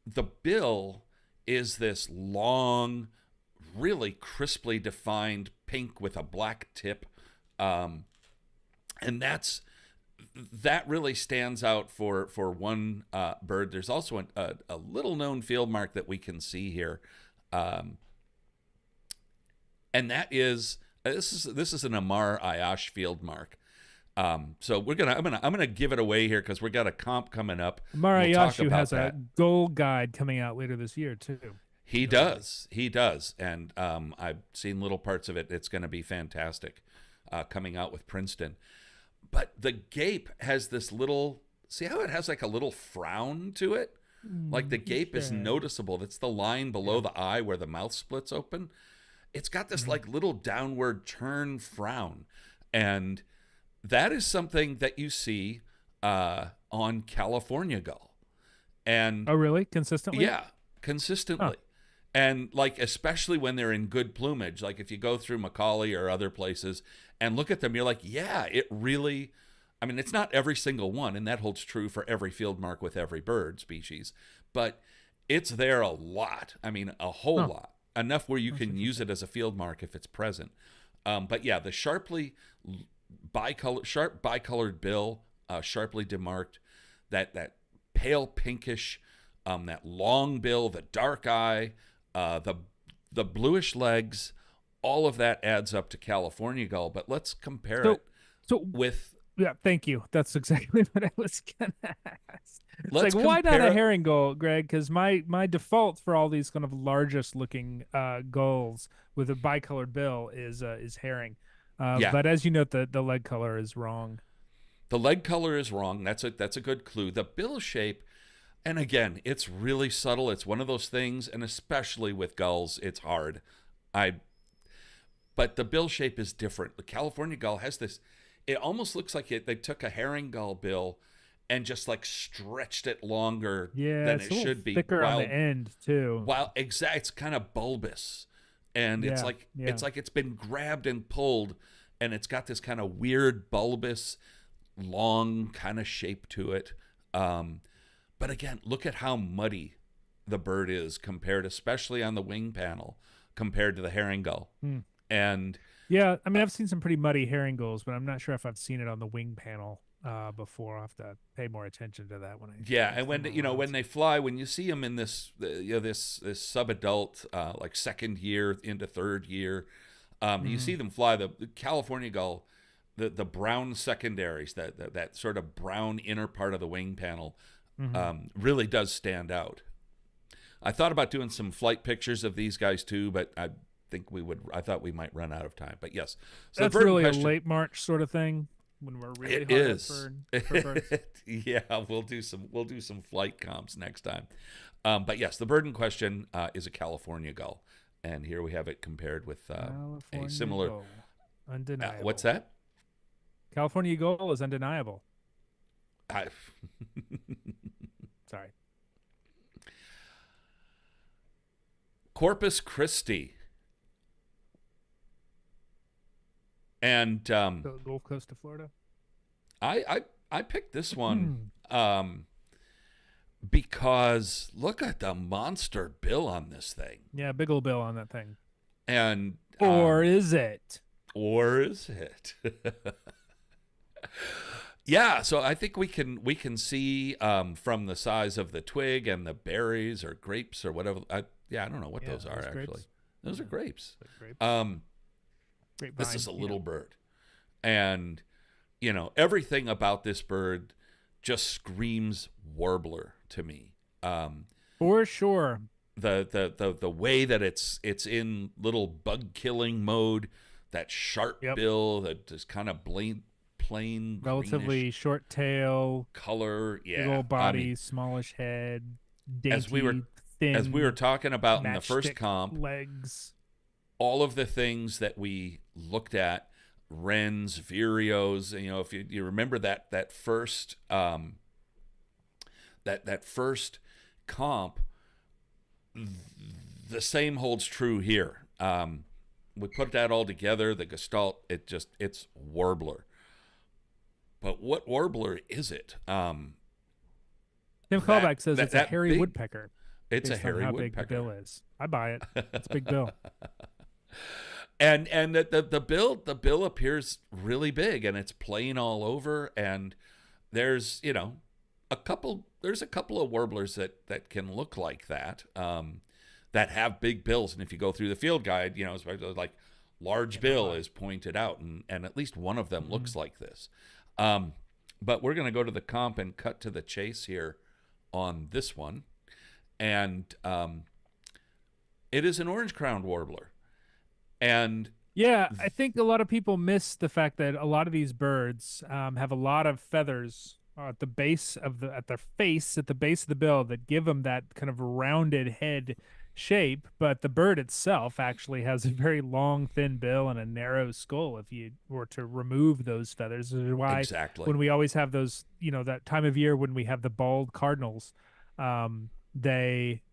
the bill is this long, really crisply defined pink with a black tip. And that really stands out for one bird. There's also a little known field mark that we can see here, and that is this is an Amar Ayash field mark. So I'm gonna give it away here because we got a comp coming up.
Marayashu has a gull guide coming out later this year too.
He does, and I've seen little parts of it. It's going to be fantastic, coming out with Princeton. But the gape has this little, see how it has like a little frown to it? Like the gape is noticeable. That's the line below the eye where the mouth splits open. It's got this like little downward turn frown. And that is something that you see on California gull. And
oh, really? Consistently?
Yeah, consistently.
Huh.
And like, especially when they're in good plumage, like if you go through Macaulay or other places and look at them, you're like, yeah, it really, I mean, it's not every single one, and that holds true for every field mark with every bird species, but it's there a lot. I mean, a whole lot, enough where you can use it as a field mark if it's present. But yeah, the sharp bicolored bill, sharply demarked, that pale pinkish, that long bill, the dark eye, the bluish legs, all of that adds up to California gull. But let's compare it with.
Yeah, thank you. That's exactly what I was gonna ask. It's
Let's
like, why not a
compare-
herring gull, Greg? Because my default for all these kind of largest looking gulls with a bicolored bill is herring. But as you note, the leg color is wrong.
The leg color is wrong. That's a good clue. The bill shape, and again, it's really subtle. It's one of those things, and especially with gulls, it's hard. But the bill shape is different. The California gull has this. It almost looks like they took a herring gull bill and just like stretched it longer than it should be.
Thicker on the end too.
It's kind of bulbous, and it's like it's been grabbed and pulled, and it's got this kind of weird bulbous, long kind of shape to it. But again, look at how muddy the bird is compared, especially on the wing panel, compared to the herring gull. And
yeah, I mean, I've seen some pretty muddy herring gulls, but I'm not sure if I've seen it on the wing panel before. I'll have to pay more attention to that
and when they fly, when you see them in this this subadult, like second year into third year, you see them fly. The California gull, the brown secondaries, that sort of brown inner part of the wing panel, really does stand out. I thought about doing some flight pictures of these guys too, but I thought we might run out of time. But yes, so
that's really a late March sort of thing when we're really
it
hard
is.
for birds.
Yeah, we'll do some flight comps next time. But yes, the bird in question is a California gull, and here we have it compared with a similar.
Gull. Undeniable.
What's that?
California gull is undeniable. Sorry.
Corpus Christi. And
The Gulf Coast of Florida.
I picked this one because look at the monster bill on this thing.
Yeah, big old bill on that thing.
And
or is it?
Or is it? Yeah, so I think we can see from the size of the twig and the berries or grapes or whatever. I don't know what those are actually.
Grapes?
Those are grapes.
Grapes.
This is
grapevine.
a
Yeah,
little bird. And, everything about this bird just screams warbler to me.
for sure.
The way that it's in little bug killing mode, that sharp
Yep.
bill, that is kind of plain greenish
Relatively short tail,
color.
big
Yeah,
old
I mean,
body, smallish head,
as we were
dainty,
as we were
thin
talking about in the first
matchstick
comp,
legs.
all of the things that we looked at, wrens, vireos, if you remember that first that first comp, the same holds true here. We put that all together, the gestalt, it's warbler. But what warbler is it?
Tim Callback says it's a hairy
big,
woodpecker.
it's a
Based on
hairy
how big the
woodpecker.
bill is. I buy it. It's big bill.
And the bill appears really big, and it's plain all over, and there's a couple of warblers that can look like that, that have big bills. And if you go through the field guide, it's like large bill is pointed out, and at least one of them looks like this. But we're going to go to the comp and cut to the chase here on this one. And it is an orange-crowned warbler. And
Yeah, I think a lot of people miss the fact that a lot of these birds have a lot of feathers at the base of at their face, at the base of the bill, that give them that kind of rounded head shape. But the bird itself actually has a very long, thin bill and a narrow skull. If you were to remove those feathers, this is why
exactly.
when we always have those, that time of year when we have the bald cardinals, they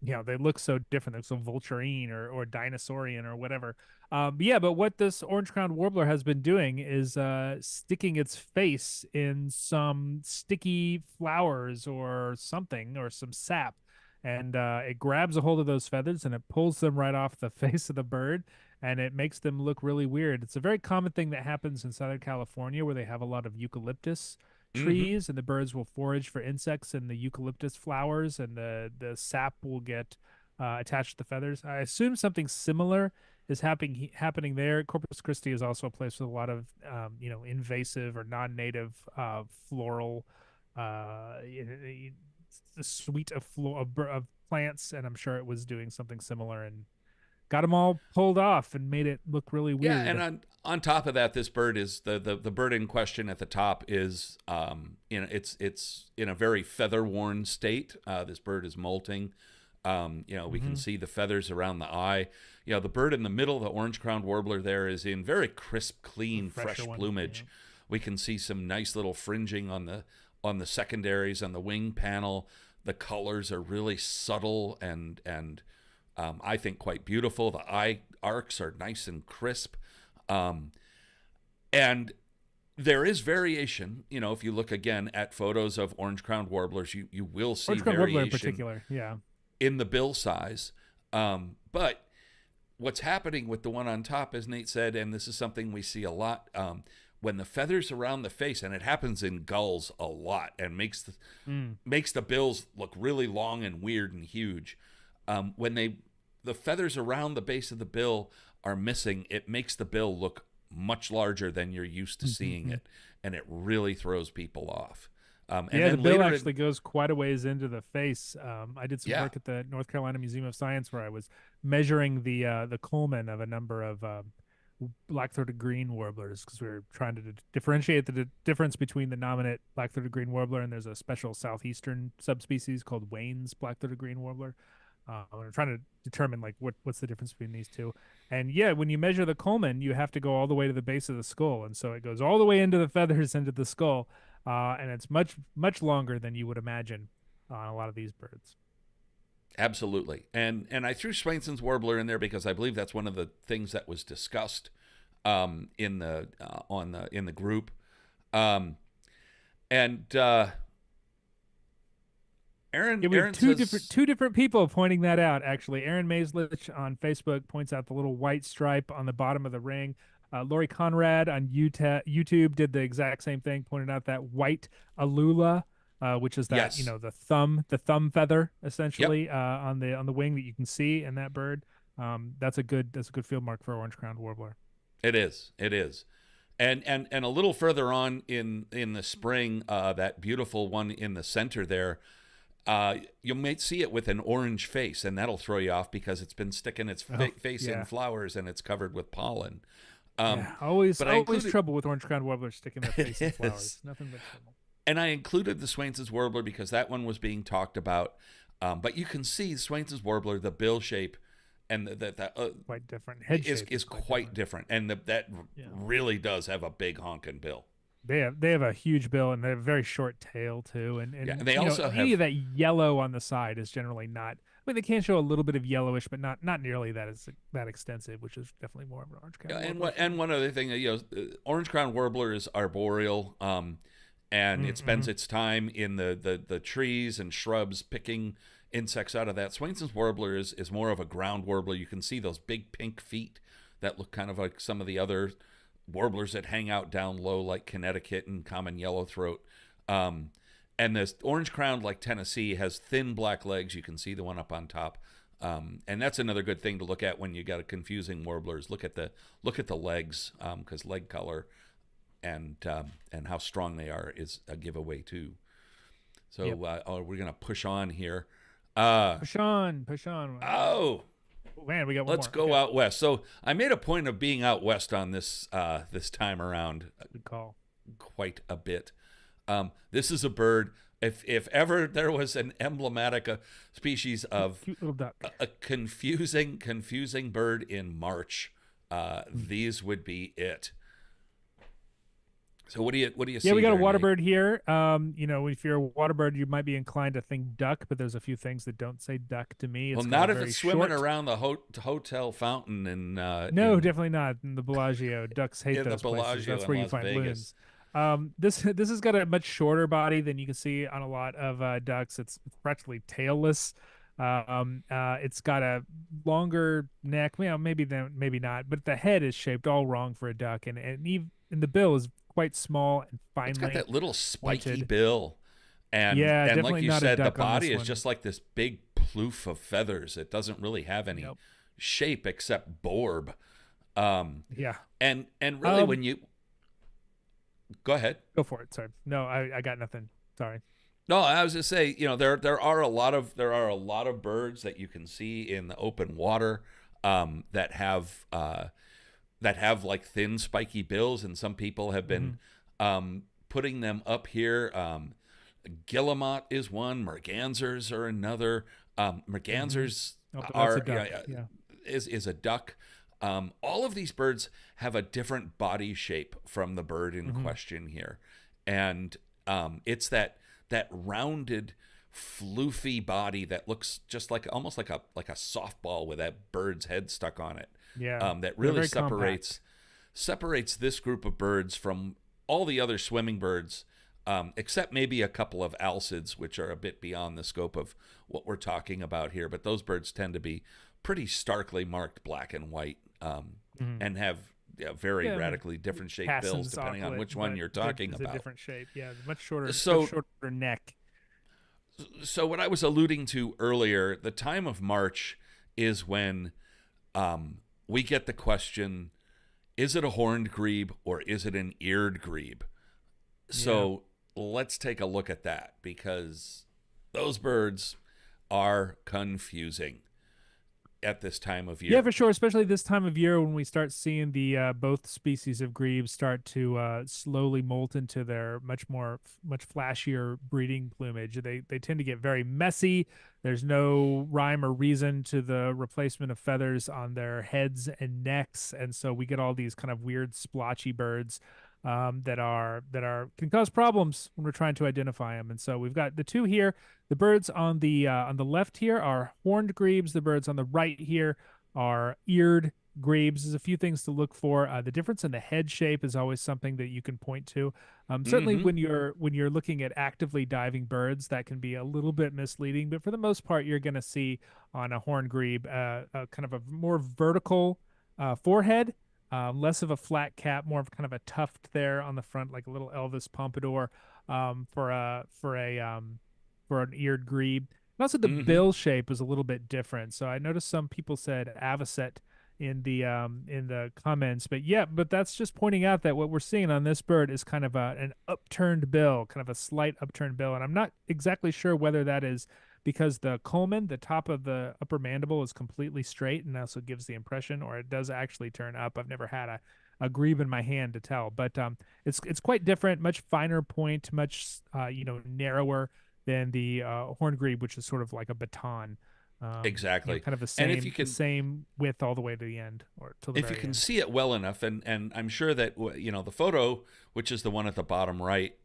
they look so different. They're so vulturine or dinosaurian or whatever. But what this orange-crowned warbler has been doing is sticking its face in some sticky flowers or something, or some sap, and it grabs a hold of those feathers and it pulls them right off the face of the bird, and it makes them look really weird. It's a very common thing that happens in Southern California, where they have a lot of eucalyptus trees, and the birds will forage for insects in the eucalyptus flowers, and the sap will get attached to the feathers. I assume something similar is happening there. Corpus Christi is also a place with a lot of invasive or non-native floral the suite of plants, and I'm sure it was doing something similar and got them all pulled off and made it look really weird.
Yeah, and on top of that, this bird is the bird in question at the top is it's in a very feather worn state. This bird is molting. We can see the feathers around the eye. The bird in the middle, the orange-crowned warbler, there is in very crisp, clean, fresh plumage. Yeah. We can see some nice little fringing on the secondaries, on the wing panel. The colors are really subtle and I think quite beautiful. The eye arcs are nice and crisp. And there is variation. If you look again at photos of orange-crowned warblers, you will see
orange-crowned
variation
warbler in particular, yeah,
in the bill size. But what's happening with the one on top, as Nate said, and this is something we see a lot, when the feathers around the face, and it happens in gulls a lot, and makes the bills look really long and weird and huge. When the feathers around the base of the bill are missing, it makes the bill look much larger than you're used to seeing it, and it really throws people off. And
the bill actually goes quite a ways into the face. I did some work at the North Carolina Museum of Science where I was measuring the culmen of a number of black-throated green warblers, because we were trying to differentiate the difference between the nominate black-throated green warbler and there's a special southeastern subspecies called Wayne's black-throated green warbler. We're trying to determine what's the difference between these two. And when you measure the culmen, you have to go all the way to the base of the skull, and so it goes all the way into the feathers, into the skull, and it's much, much longer than you would imagine on a lot of these birds.
Absolutely. And I threw Swainson's warbler in there because I believe that's one of the things that was discussed in the group. Aaron says,
two different people pointing that out. Actually, Aaron Maislich on Facebook points out the little white stripe on the bottom of the ring. Lori Conrad on YouTube did the exact same thing, pointed out that white alula, which is that the thumb feather essentially on the wing that you can see in that bird. That's a good field mark for orange-crowned warbler.
It is. It is. And a little further on in the spring, that beautiful one in the center there, you might see it with an orange face, and that'll throw you off because it's been sticking its face in
Yeah.
flowers and it's covered with pollen.
Yeah, always
But I
always
included
trouble with orange-crowned warblers sticking their face in
it
flowers.
is,
Nothing but trouble.
and I included the Swainson's warbler because that one was being talked about. But you can see Swainson's warbler, the bill shape, and
Quite different. Head shape
is quite different, and that
Yeah.
really does have a big honking bill.
They have a huge bill and they have a very short tail too.
Yeah,
And
and they
you know,
also
any
have
of that yellow on the side is generally not. I mean, they can show a little bit of yellowish, but not nearly that extensive, which is definitely more of an orange crown.
and one other thing, orange crown warbler is arboreal, and it spends its time in the trees and shrubs picking insects out of that. Swainson's warbler is more of a ground warbler. You can see those big pink feet that look kind of like some of the other warblers that hang out down low, like Connecticut and common yellowthroat. And this orange crowned, like Tennessee, has thin black legs. You can see the one up on top. And that's another good thing to look at when you got a confusing warblers. Look at the legs, because leg color and how strong they are is a giveaway too. So we're gonna push on here.
Push on.
Oh
Man, we got one
let's
more.
go out west. So I made a point of being out west on this this time around
Good call.
quite a bit. This is a bird. If ever there was an emblematic species of
Cute little duck.
a confusing bird in March, these would be it. So what do you see?
Yeah, we got a
there,
water
Nate?
bird here. You know, if you're a water bird, you might be inclined to think duck, but there's a few things that don't say duck to me.
Well,
got
not
a
if
very
it's swimming
short-
around the hotel fountain and
No, definitely not. In the Bellagio, ducks hate
in the
those places.
Bellagio
That's
in
where you
Las
find
Vegas.
loons. This has got a much shorter body than you can see on a lot of ducks. It's practically tailless. It's got a longer neck. Well, maybe not, but the head is shaped all wrong for a duck, and the bill is quite small and
It's got
finely
that little spiky
pointed.
bill, and
Yeah,
and
definitely
like you
not a
said, the
duck on this
body is
one.
just like this big ploof of feathers. It doesn't really have any
Nope.
shape except borb.
Yeah,
And really,
Um,
when you go ahead.
go for it. Sorry, no, I got nothing. Sorry.
No, I was just say, there are a lot of birds that you can see in the open water, that have like thin spiky bills, and some people have been putting them up here. Guillemot is one, mergansers are another. Mergansers
Oh, but that's
are
a duck. Yeah.
is a duck. All of these birds have a different body shape from the bird in question here, and it's that rounded, floofy body that looks just like almost like a softball with that bird's head stuck on it.
Yeah,
That
they're
really
very
separates this group of birds from all the other swimming birds, except maybe a couple of alcids, which are a bit beyond the scope of what we're talking about here. But those birds tend to be pretty starkly marked black and white, and have very
Yeah,
radically different shaped bills
Cassin's
depending on
auklet,
which one
but
you're talking
it's
about.
a different shape. Yeah, much shorter.
So-
much shorter neck.
So what I was alluding to earlier, the time of March is when we get the question, is it a horned grebe or is it an eared grebe? So let's take a look at that, because those birds are confusing at this time of year.
Yeah, for sure. Especially this time of year when we start seeing the both species of grebes start to slowly molt into their much flashier breeding plumage. They tend to get very messy. There's no rhyme or reason to the replacement of feathers on their heads and necks, and so we get all these kind of weird splotchy birds that can cause problems when we're trying to identify them. And so we've got the two here. The birds on the left here are horned grebes. The birds on the right here are eared grebes. There's a few things to look for. The difference in the head shape is always something that you can point to. Certainly when you're looking at actively diving birds, that can be a little bit misleading. But for the most part, you're going to see on a horned grebe a kind of a more vertical forehead. Less of a flat cap, more of kind of a tuft there on the front, like a little Elvis pompadour, for an eared grebe. And also the bill shape was a little bit different. So I noticed some people said avocet in the comments. But yeah, but that's just pointing out that what we're seeing on this bird is kind of an upturned bill, kind of a slight upturned bill, and I'm not exactly sure whether that is because the culmen, the top of the upper mandible, is completely straight and also gives the impression, or it does actually turn up. I've never had a grebe in my hand to tell, but it's quite different, much finer point, much narrower than the horned grebe, which is sort of like a baton.
Exactly.
Kind of
And if you
the
can,
same width all the way to the end, or till the
if you
very
can
end.
see it well enough, and I'm sure that the photo, which is the one at the bottom right,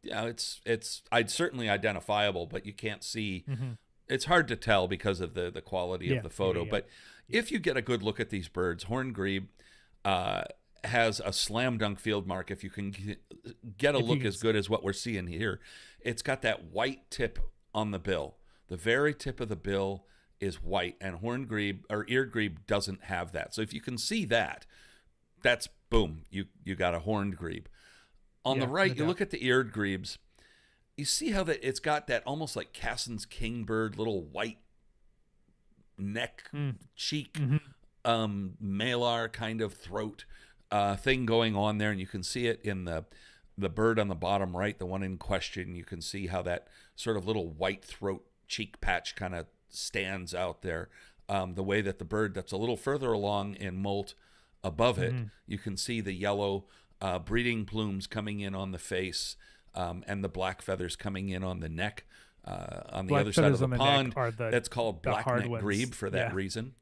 it's I'd certainly identifiable, but you can't see.
Mm-hmm.
It's hard to tell because of the quality of the photo.
Yeah.
But if you get a good look at these birds, horned grebe has a slam dunk field mark. If you can get a look as good as what we're seeing here, it's got that white tip on the bill. The very tip of the bill is white, and horned grebe or eared grebe doesn't have that. So if you can see that, that's boom, you got a horned grebe. On the right, you look at the eared grebes. You see how that it's got that almost like Cassin's kingbird little white neck, cheek, malar kind of throat thing going on there, and you can see it in the bird on the bottom right, the one in question. You can see how that sort of little white throat cheek patch kind of stands out there. The way that the bird that's a little further along in molt above it, you can see the yellow breeding plumes coming in on the face, and the black feathers coming in on the neck. On the other side of the pond, that's called black-necked grebe for that reason.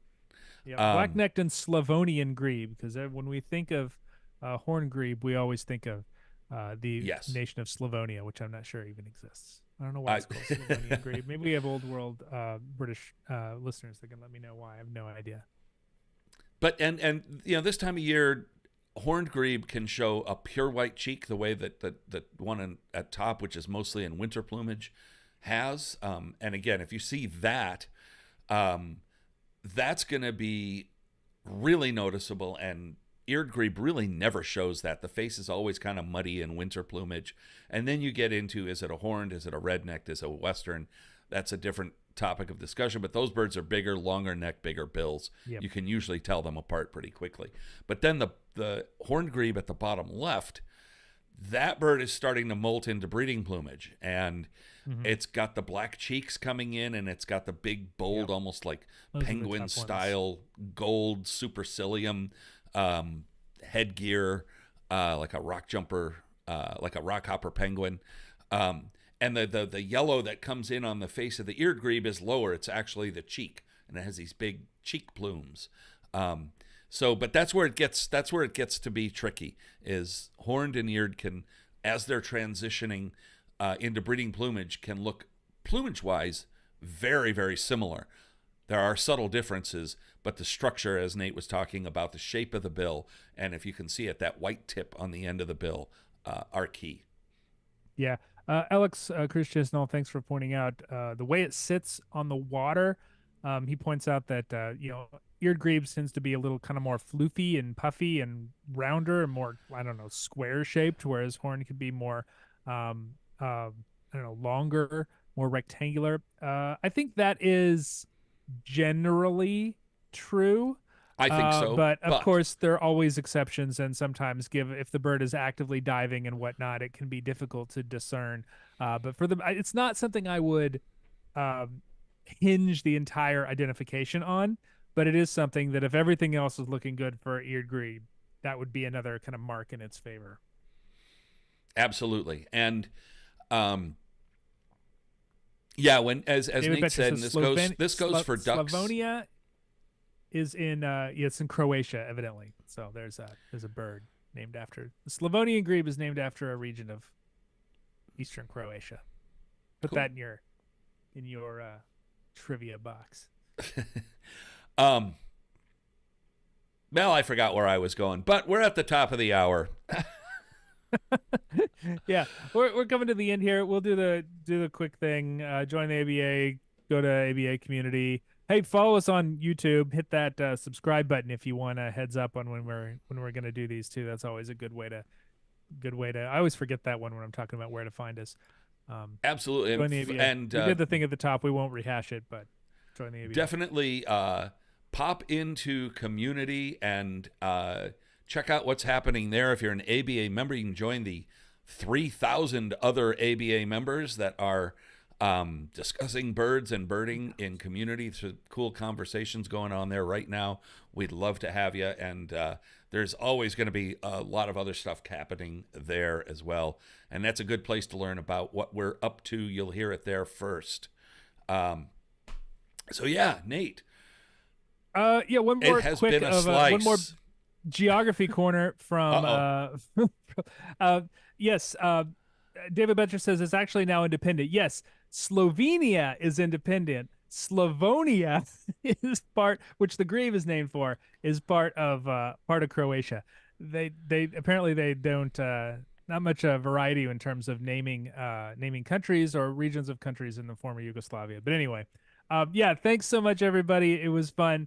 Yeah, black-necked and Slavonian grebe, because when we think of horned grebe, we always think of the nation of Slavonia, which I'm not sure even exists. I don't know why it's called Slavonian grebe. Maybe we have old world British listeners that can let me know why. I have no idea.
But and this time of year, horned grebe can show a pure white cheek the way that the one at top, which is mostly in winter plumage, has. And again, if you see that, that's going to be really noticeable. And eared grebe really never shows that. The face is always kind of muddy in winter plumage. And then you get into, is it a horned, is it a red-necked, is it a western? That's a different topic of discussion, but those birds are bigger, longer neck, bigger bills. You can usually tell them apart pretty quickly. But then the horned grebe at the bottom left, that bird is starting to molt into breeding plumage, and it's got the black cheeks coming in, and it's got the big, bold, almost like penguin style gold supercilium headgear, like a rock jumper, like a rock hopper penguin. And the yellow that comes in on the face of the eared grebe is lower. It's actually the cheek, and it has these big cheek plumes. But that's where it gets to be tricky. Is horned and eared can, as they're transitioning into breeding plumage, can look plumage-wise very, very similar. There are subtle differences, but the structure, as Nate was talking about, the shape of the bill, and if you can see it, that white tip on the end of the bill, are key.
Yeah. Alex Christian, thanks for pointing out the way it sits on the water. He points out that eared grebes tends to be a little kind of more floofy and puffy and rounder and more, I don't know, square shaped, whereas horn could be more longer, more rectangular. I think that is generally true.
I think so.
But of course, there are always exceptions, and sometimes if the bird is actively diving and whatnot, it can be difficult to discern. But it's not something I would hinge the entire identification on, but it is something that if everything else is looking good for eared grebe, that would be another kind of mark in its favor.
Absolutely. And when as Nate said, and this goes for ducks.
Slavonia is in it's in Croatia, evidently. So there's a bird named after the Slavonian grebe is named after a region of eastern Croatia. Put that in your trivia box.
Well, I forgot where I was going, but we're at the top of the hour.
Yeah, we're coming to the end here. We'll do the quick thing. Join the ABA. Go to ABA community. Hey, follow us on YouTube. Hit that subscribe button if you want a heads up on when we're gonna do these too. That's always a good way to. I always forget that one when I'm talking about where to find us.
Absolutely.
Join the ABA. And we did the thing at the top. We won't rehash it, but join the ABA.
Definitely pop into community and check out what's happening there. If you're an ABA member, you can join the 3,000 other ABA members that are discussing birds and birding in community. So cool conversations going on there right now. We'd love to have you. And there's always going to be a lot of other stuff happening there as well. And that's a good place to learn about what we're up to. You'll hear it there first. So yeah, Nate.
One more
it has
quick
been a slice.
one more geography corner from yes, David Betcher says it's actually now independent. Yes, Slovenia is independent. Slavonia is part, which the Grebe is named for, is part of Croatia. They apparently they don't not much variety in terms of naming countries or regions of countries in the former Yugoslavia. But anyway, yeah, thanks so much, everybody. It was fun.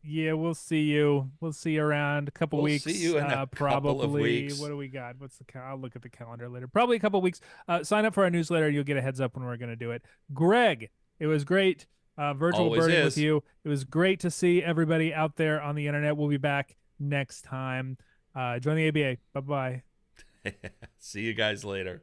Yeah, we'll see you. We'll see you around a couple weeks.
See you in a
probably.
couple of weeks.
What do we got? I'll look at the calendar later. Probably a couple weeks. Sign up for our newsletter. You'll get a heads up when we're going to do it. Greg, it was great. Virtual
Always
birding
is.
with you. It was great to see everybody out there on the internet. We'll be back next time. Join the ABA. Bye-bye.
See you guys later.